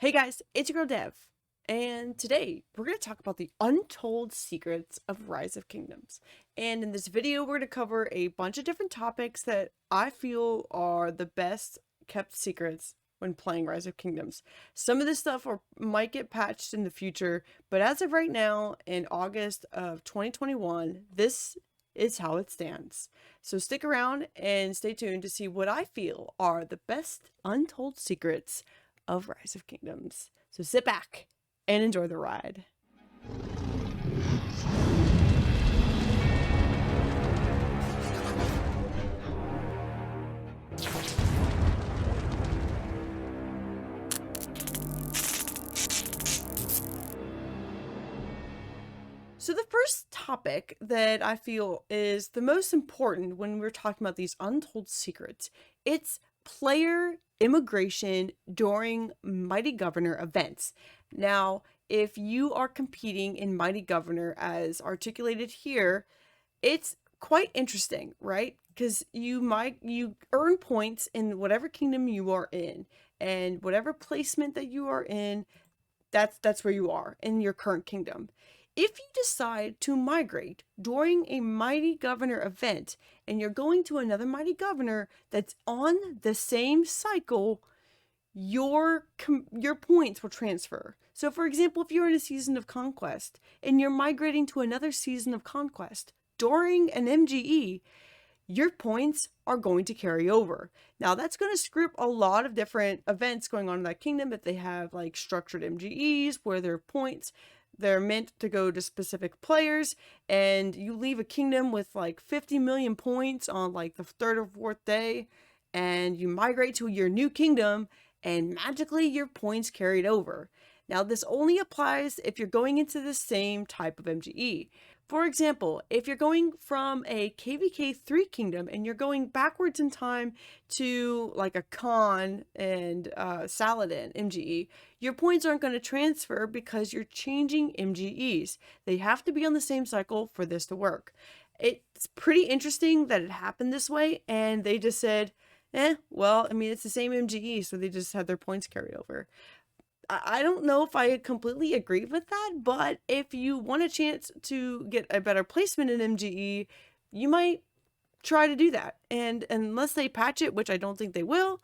Hey guys, it's your girl Dev, and today we're going to talk about the untold secrets of Rise of Kingdoms. And in this video, we're going to cover a bunch of different topics that I feel are the best kept secrets when playing Rise of Kingdoms. Some of this stuff might get patched in the future, but as of right now, in August of 2021, this is how it stands. So stick around and stay tuned to see what I feel are the best untold secrets of Rise of Kingdoms. So sit back and enjoy the ride. So the first topic that I feel is the most important when we're talking about these untold secrets, it's player immigration during Mighty Governor events. Now, if you are competing in Mighty Governor as articulated here, it's quite interesting, right? Because you earn points in whatever kingdom you are in, and whatever placement that you are in, that's where you are in your current kingdom. If you decide to migrate during a Mighty Governor event and you're going to another Mighty Governor that's on the same cycle, your points will transfer. So for example, if you're in a season of conquest and you're migrating to another season of conquest during an MGE, your points are going to carry over. Now that's going to screw up a lot of different events going on in that kingdom if they have like structured MGEs where their points they're meant to go to specific players, and you leave a kingdom with like 50 million points on like the third or fourth day, and you migrate to your new kingdom and magically your points carried over. Now this only applies if you're going into the same type of MGE. For example, if you're going from a KvK 3 kingdom and you're going backwards in time to like a Khan and Saladin MGE, your points aren't going to transfer because you're changing MGEs. They have to be on the same cycle for this to work. It's pretty interesting that it happened this way, and they just said, well, I mean, it's the same MGE, so they just had their points carried over. I don't know if I completely agree with that, but if you want a chance to get a better placement in MGE, you might try to do that. And unless they patch it, which I don't think they will,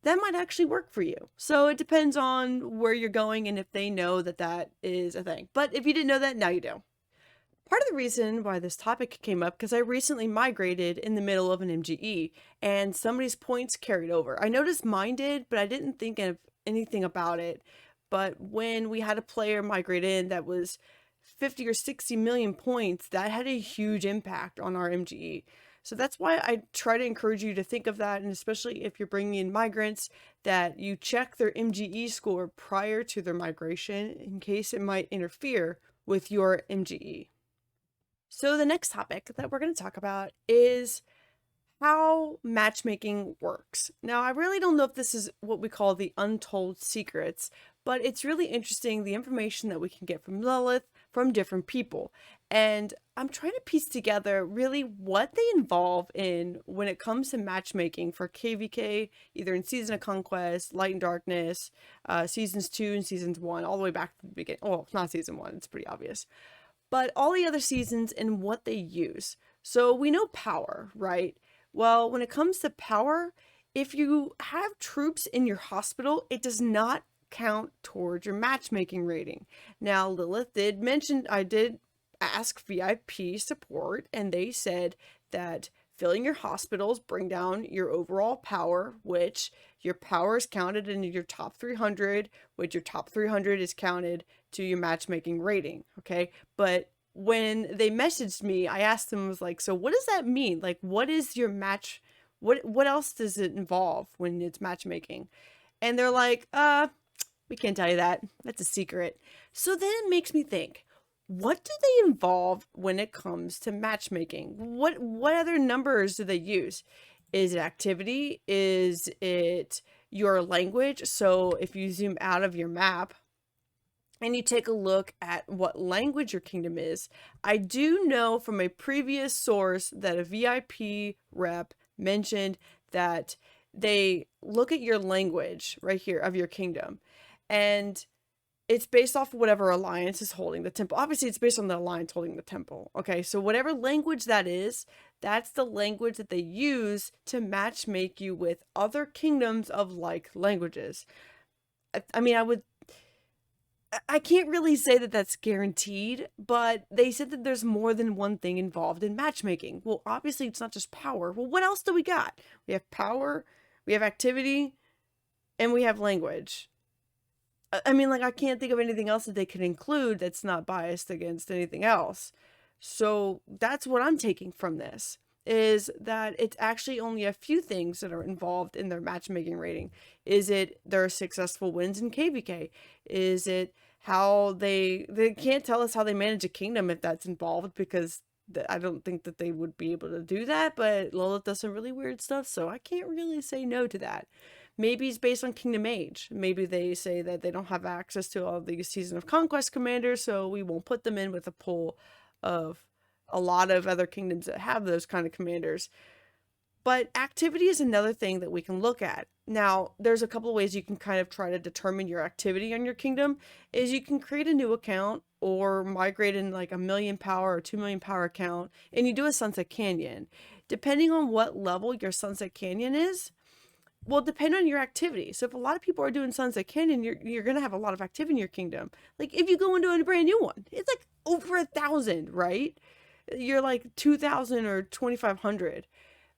that might actually work for you. So it depends on where you're going and if they know that that is a thing. But if you didn't know that, now you do. Part of the reason why this topic came up, because I recently migrated in the middle of an MGE and somebody's points carried over. I noticed mine did, but I didn't think of anything about it. But when we had a player migrate in that was 50 or 60 million points, that had a huge impact on our MGE. So that's why I try to encourage you to think of that, and especially if you're bringing in migrants, that you check their MGE score prior to their migration in case it might interfere with your MGE. So the next topic that we're going to talk about is how matchmaking works. Now, I really don't know if this is what we call the untold secrets, but it's really interesting the information that we can get from Lilith from different people. And I'm trying to piece together really what they involve in when it comes to matchmaking for KvK, either in Season of Conquest, Light and Darkness, Seasons 2 and Seasons 1, all the way back to the beginning. Oh, not Season 1, it's pretty obvious. But all the other seasons and what they use. So we know power, right? Well, when it comes to power, if you have troops in your hospital, it does not count towards your matchmaking rating. Now, Lilith did mention, I did ask VIP support, and they said that filling your hospitals bring down your overall power, which your power is counted in your top 300, which your top 300 is counted to your matchmaking rating, okay? But when they messaged me, I asked them, I was like, so what does that mean? Like, what is your match? What else does it involve when it's matchmaking? And they're like, we can't tell you that. That's a secret. So then it makes me think, what do they involve when it comes to matchmaking? What other numbers do they use? Is it activity? Is it your language? So if you zoom out of your map and you take a look at what language your kingdom is, I do know from a previous source that a VIP rep mentioned that they look at your language right here of your kingdom. And it's based off of whatever alliance is holding the temple. Obviously, it's based on the alliance holding the temple. Okay, so whatever language that is, that's the language that they use to matchmake you with other kingdoms of like languages. I mean, I can't really say that that's guaranteed, but they said that there's more than one thing involved in matchmaking. Well, obviously, it's not just power. Well, what else do we got? We have power, we have activity, and we have language. I mean, like, I can't think of anything else that they could include that's not biased against anything else. So that's what I'm taking from this, is that it's actually only a few things that are involved in their matchmaking rating. Is it their successful wins in KvK? Is it how they can't tell us how they manage a kingdom if that's involved, because I don't think that they would be able to do that, but Lilith does some really weird stuff, so I can't really say no to that. Maybe it's based on Kingdom Age. Maybe they say that they don't have access to all these Season of Conquest commanders, so we won't put them in with a pool of a lot of other kingdoms that have those kind of commanders. But activity is another thing that we can look at. Now, there's a couple of ways you can kind of try to determine your activity on your kingdom. Is you can create a new account or migrate in like a 1,000,000 power or 2,000,000 power account, and you do a Sunset Canyon. Depending on what level your Sunset Canyon is, will depend on your activity. So if a lot of people are doing Sunset Canyon, you're gonna have a lot of activity in your kingdom. Like if you go into a brand new one, it's like over 1,000, right? You're like 2,000 or 2,500.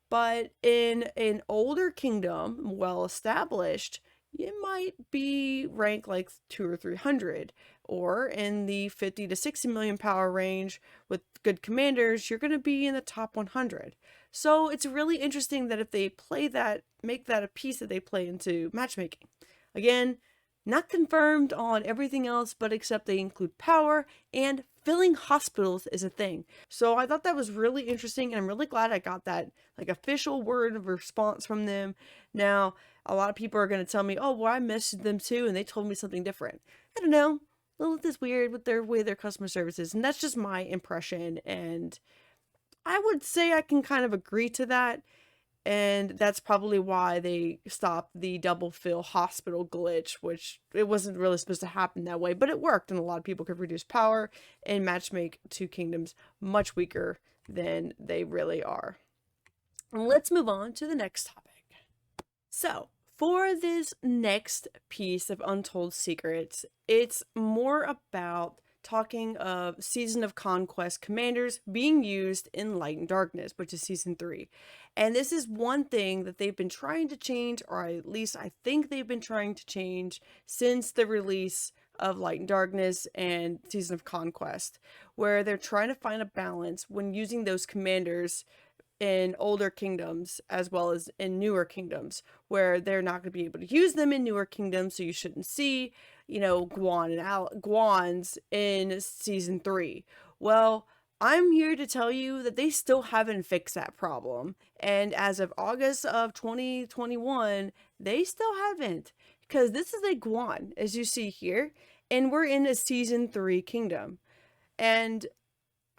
But in an older kingdom, well established, you might be ranked like 2 or 300. Or in the 50 to 60 million power range with good commanders, you're going to be in the top 100. So it's really interesting that if they play that, make that a piece that they play into matchmaking. Again, not confirmed on everything else, but except they include power, and filling hospitals is a thing. So I thought that was really interesting, and I'm really glad I got that like official word of response from them. Now, a lot of people are going to tell me, oh, well, I messaged them too, and they told me something different. I don't know. Lilith is weird with their way their customer service is, and that's just my impression, and I would say I can kind of agree to that. And that's probably why they stopped the double fill hospital glitch, which it wasn't really supposed to happen that way, but it worked, and a lot of people could reduce power and matchmake two kingdoms much weaker than they really are. And let's move on to the next topic. So, for this next piece of Untold Secrets, it's more about talking of Season of Conquest commanders being used in Light and Darkness, which is Season 3. And this is one thing that they've been trying to change, or at least I think they've been trying to change since the release of Light and Darkness and Season of Conquest, where they're trying to find a balance when using those commanders in older kingdoms as well as in newer kingdoms, where they're not going to be able to use them in newer kingdoms, so you shouldn't see, Guans in Season 3. Well, I'm here to tell you that they still haven't fixed that problem, and as of August of 2021, they still haven't, because this is a Guan, as you see here, and we're in a Season 3 kingdom. And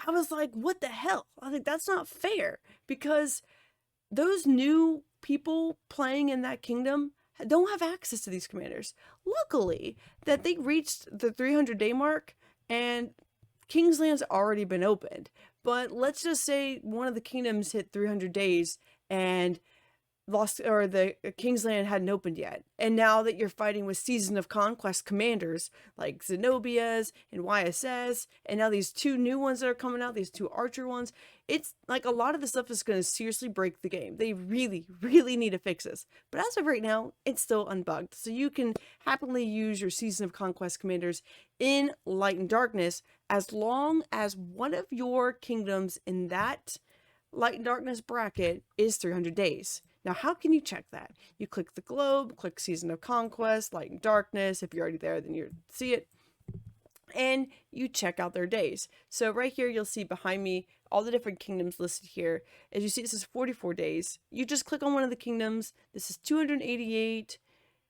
I was like, what the hell? I think that's not fair, because those new people playing in that kingdom don't have access to these commanders. Luckily, that they reached the 300-day mark and Kingsland's already been opened. But let's just say one of the kingdoms hit 300 days and lost, or the Kingsland hadn't opened yet. And now that you're fighting with Season of Conquest commanders like Zenobia's and YSS, and now these two new ones that are coming out, these two Archer ones, it's like a lot of the stuff is going to seriously break the game. They really, really need to fix this. But as of right now, it's still unbugged. So you can happily use your Season of Conquest commanders in Light and Darkness as long as one of your kingdoms in that Light and Darkness bracket is 300 days. Now, how can you check that? You click the globe, click Season of Conquest, Light and Darkness. If you're already there, then you see it. And you check out their days. So right here, you'll see behind me all the different kingdoms listed here. As you see, it says 44 days. You just click on one of the kingdoms. This is 288,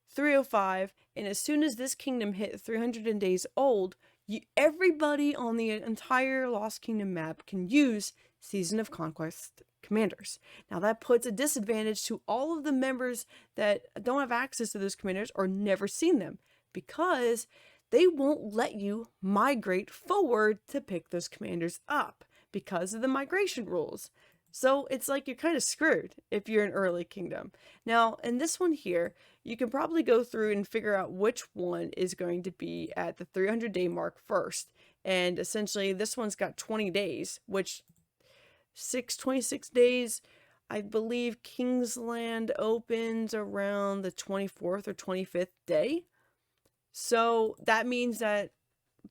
305. And as soon as this kingdom hit 300 days old, everybody on the entire Lost Kingdom map can use Season of Conquest commanders. Now that puts a disadvantage to all of the members that don't have access to those commanders or never seen them, because they won't let you migrate forward to pick those commanders up because of the migration rules. So it's like you're kind of screwed if you're an early kingdom. Now, in this one here, you can probably go through and figure out which one is going to be at the 300-day mark first. And essentially, this one's got 20 days, which 26 days, I believe Kingsland opens around the 24th or 25th day. So that means that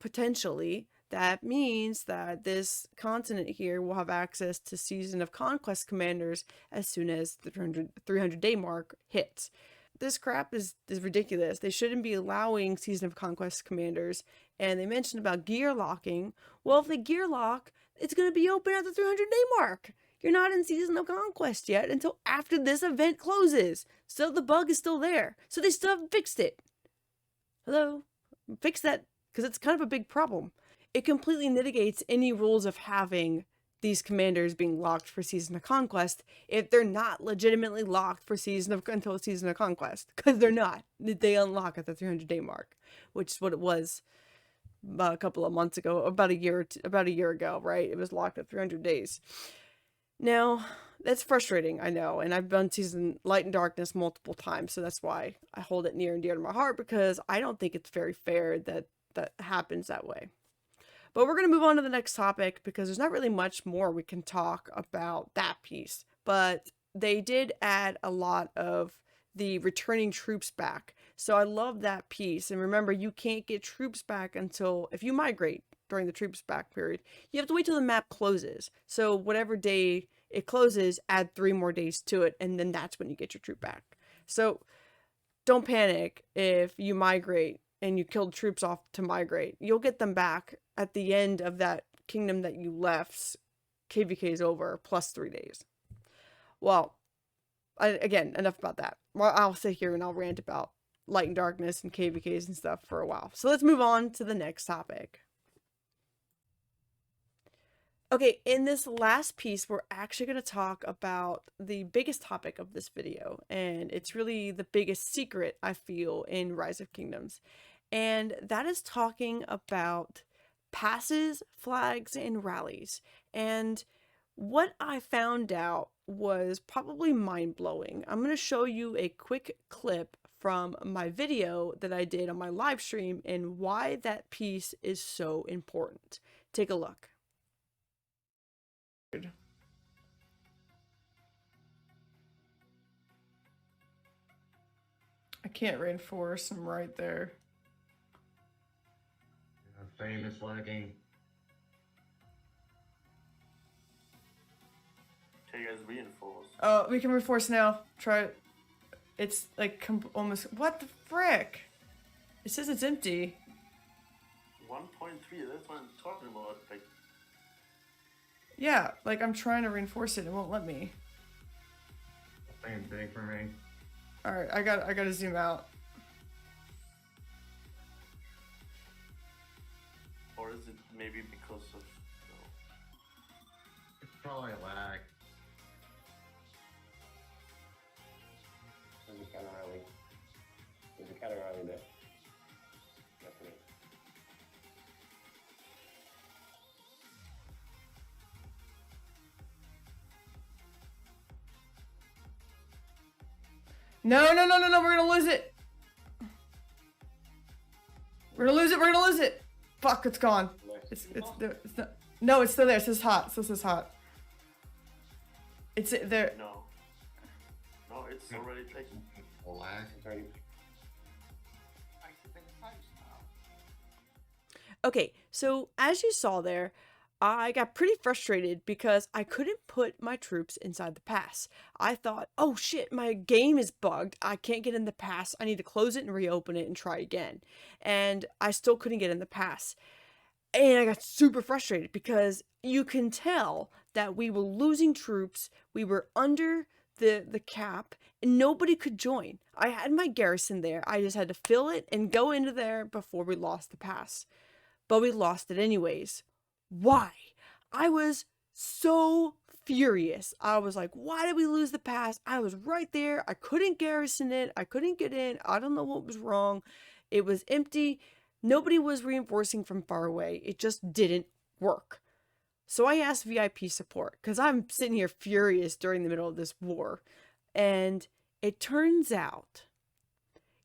potentially, that means that this continent here will have access to Season of Conquest commanders as soon as the 300-day mark hits. This crap is ridiculous. They shouldn't be allowing Season of Conquest commanders. And they mentioned about gear locking. Well, if they gear lock, it's going to be open at the 300-day mark. You're not in Season of Conquest yet until after this event closes. So the bug is still there. So they still haven't fixed it. Hello? Fix that, because it's kind of a big problem. It completely mitigates any rules of having these commanders being locked for Season of Conquest if they're not legitimately locked for until Season of Conquest, because they're not. They unlock at the 300-day mark, which is what it was a couple of months ago, about a year ago, right? It was locked at 300 days. Now, that's frustrating, I know, and I've done Season Light and Darkness multiple times, so that's why I hold it near and dear to my heart, because I don't think it's very fair that that happens that way. But we're going to move on to the next topic, because there's not really much more we can talk about that piece. But they did add a lot of the returning troops back. So I love that piece. And remember, you can't get troops back until, if you migrate during the troops back period, you have to wait till the map closes. So whatever day it closes, add 3 more days to it, and then that's when you get your troop back. So don't panic if you migrate and you killed troops off to migrate. You'll get them back at the end of that kingdom that you left. KvK is over, plus 3 days. Well, again, enough about that. Well, I'll sit here and I'll rant about Light and Darkness and KvKs and stuff for a while. So let's move on to the next topic. Okay, in this last piece, we're actually going to talk about the biggest topic of this video, and it's really the biggest secret, I feel, in Rise of Kingdoms, and that is talking about passes, flags, and rallies. And what I found out was probably mind-blowing. I'm going to show you a quick clip from my video that I did on my live stream and why that piece is so important. Take a look. I can't reinforce, I'm right there. Famous lagging. Can you guys reinforce? Oh, we can reinforce now. Try it. It's like almost. What the frick? It says it's empty. 1.3, that's what I'm talking about. Like, yeah, like I'm trying to reinforce it, it won't let me. same thing for me. Alright, I gotta zoom out. Or is it maybe because of... No. It's probably a lag. There's a kind of early. There's a kind of early there. Definitely. No, we're gonna lose it! We're gonna lose it, we're gonna lose it! Fuck, it's gone. It's not, no, it's still there, it says hot, it still says hot. It's there. No. No, it's already taken. A lag. It's already... Okay, so as you saw there, I got pretty frustrated because I couldn't put my troops inside the pass. I thought, oh shit, my game is bugged. I can't get in the pass. I need to close it and reopen it and try again. And I still couldn't get in the pass. And I got super frustrated because you can tell that we were losing troops. We were under the cap and nobody could join. I had my garrison there. I just had to fill it and go into there before we lost the pass. But we lost it anyways. Why? I was so furious. I was like, why did we lose the pass? I was right there. I couldn't garrison it. I couldn't get in. I don't know what was wrong. It was empty. Nobody was reinforcing from far away. It just didn't work. So I asked VIP support because I'm sitting here furious during the middle of this war. And it turns out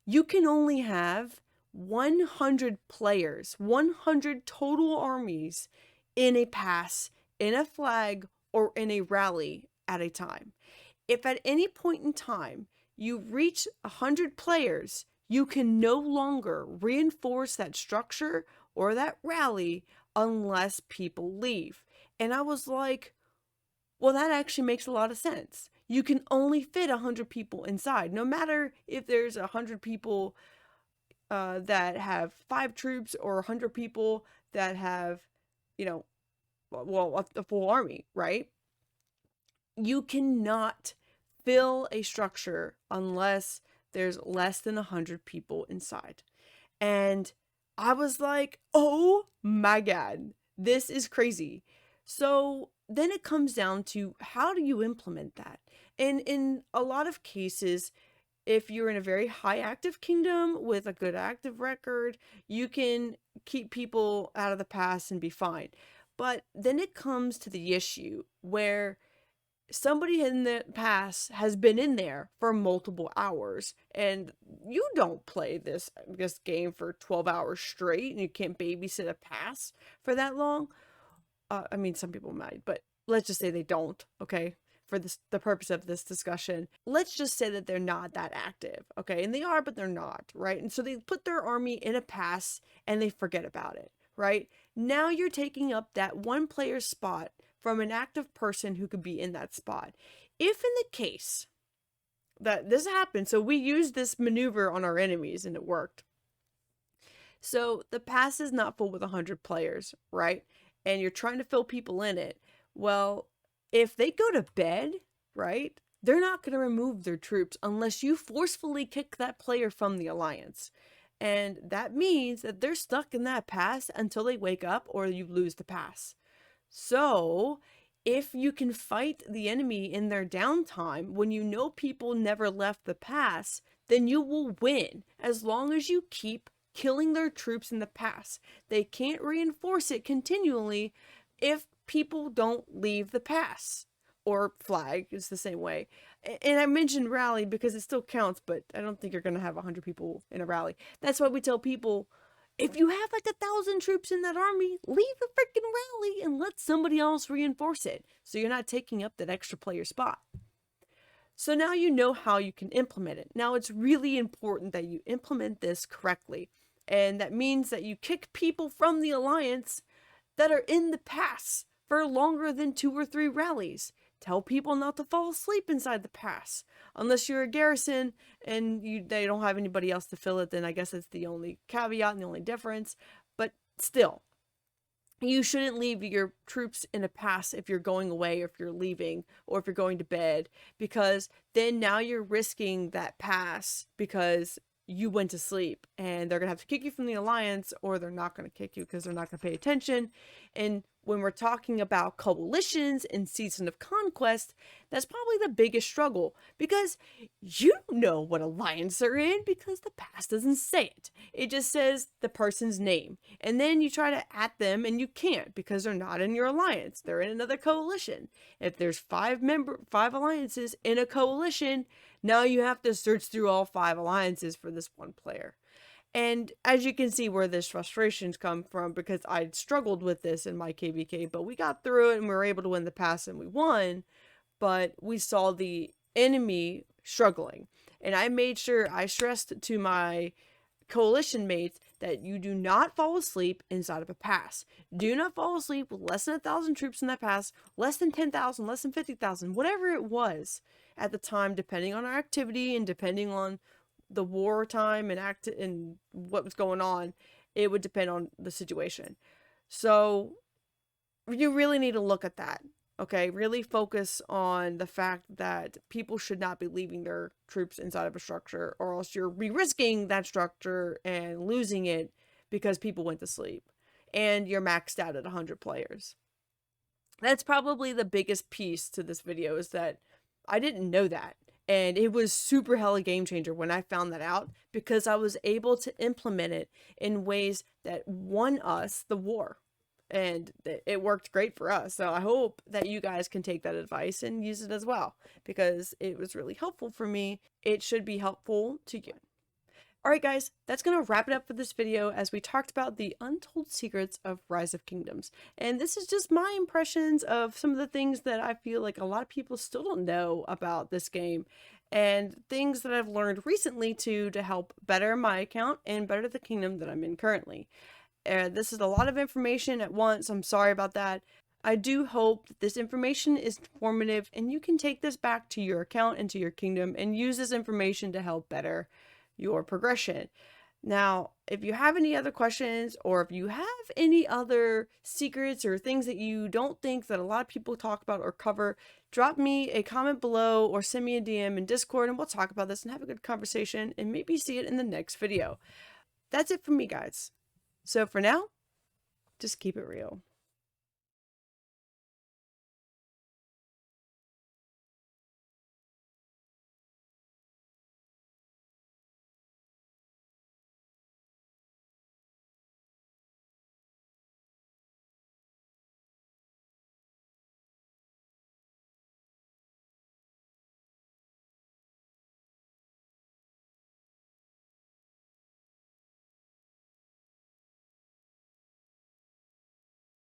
you can only have 100 players, 100 total armies in a pass, in a flag, or in a rally at a time. If at any point in time you reach 100 players, you can no longer reinforce that structure or that rally unless people leave. And I was like, well, that actually makes a lot of sense. You can only fit 100 people inside, no matter if there's 100 people that have 5 troops or 100 people that have, you know, well, a full army, right? You cannot fill a structure unless there's less than 100 people inside. And I was like, oh my God, this is crazy. So then it comes down to, how do you implement that? And in a lot of cases, if you're in a very high active kingdom with a good active record, you can keep people out of the pass and be fine. But then it comes to the issue where somebody in the pass has been in there for multiple hours, and you don't play this game for 12 hours straight, and you can't babysit a pass for that long. I mean, some people might, but let's just say they don't, okay? For the purpose of this discussion, let's just say that they're not that active, okay? And they are, but they're not, right? And so they put their army in a pass and they forget about it, right? Now you're taking up that one player spot from an active person who could be in that spot. If in the case that this happened, so we used this maneuver on our enemies and it worked. So the pass is not full with 100 players, right? And you're trying to fill people in it. Well, if they go to bed, right, they're not going to remove their troops unless you forcefully kick that player from the alliance. And that means that they're stuck in that pass until they wake up or you lose the pass. So if you can fight the enemy in their downtime when you know people never left the pass, then you will win as long as you keep killing their troops in the pass. They can't reinforce it continually if people don't leave the pass. Or flag is the same way. And I mentioned rally because it still counts, but I don't think you're going to have 100 people in a rally. That's why we tell people, if you have like 1,000 troops in that army, leave the freaking rally and let somebody else reinforce it, so you're not taking up that extra player spot. So now you know how you can implement it. Now it's really important that you implement this correctly. And that means that you kick people from the alliance that are in the pass for longer than 2 or 3 rallies. Tell people not to fall asleep inside the pass. Unless you're a garrison and they don't have anybody else to fill it, then I guess it's the only caveat and the only difference. But still, you shouldn't leave your troops in a pass if you're going away, or if you're leaving, or if you're going to bed, because then now you're risking that pass because you went to sleep, and they're going to have to kick you from the alliance, or they're not going to kick you because they're not going to pay attention. And when we're talking about coalitions and Season of Conquest, that's probably the biggest struggle, because you don't know what alliance they're in because the pass doesn't say it. It just says the person's name. And then you try to at them and you can't because they're not in your alliance. They're in another coalition. If there's 5 alliances in a coalition, now you have to search through all 5 alliances for this one player. And as you can see where this frustrations come from, because I struggled with this in my KvK, but we got through it and we were able to win the pass and we won, but we saw the enemy struggling. And I made sure I stressed to my coalition mates that you do not fall asleep inside of a pass. Do not fall asleep with less than 1,000 troops in that pass, less than 10,000, less than 50,000, whatever it was at the time, depending on our activity and depending on the war time and what was going on. It would depend on the situation. So you really need to look at that. Okay, really focus on the fact that people should not be leaving their troops inside of a structure, or else you're risking that structure and losing it because people went to sleep and you're maxed out at 100 players. That's probably the biggest piece to this video, is that I didn't know that. And it was super hella game changer when I found that out, because I was able to implement it in ways that won us the war. And it worked great for us. So I hope that you guys can take that advice and use it as well, because it was really helpful for me. It should be helpful to you. Alright guys, that's going to wrap it up for this video as we talked about the Untold Secrets of Rise of Kingdoms. And this is just my impressions of some of the things that I feel like a lot of people still don't know about this game, and things that I've learned recently to help better my account and better the kingdom that I'm in currently. This is a lot of information at once. I'm sorry about that. I do hope that this information is informative and you can take this back to your account and to your kingdom and use this information to help better your progression. Now, if you have any other questions, or if you have any other secrets or things that you don't think that a lot of people talk about or cover, drop me a comment below or send me a DM in Discord and we'll talk about this and have a good conversation and maybe see it in the next video. That's it from me, guys. So for now, just keep it real.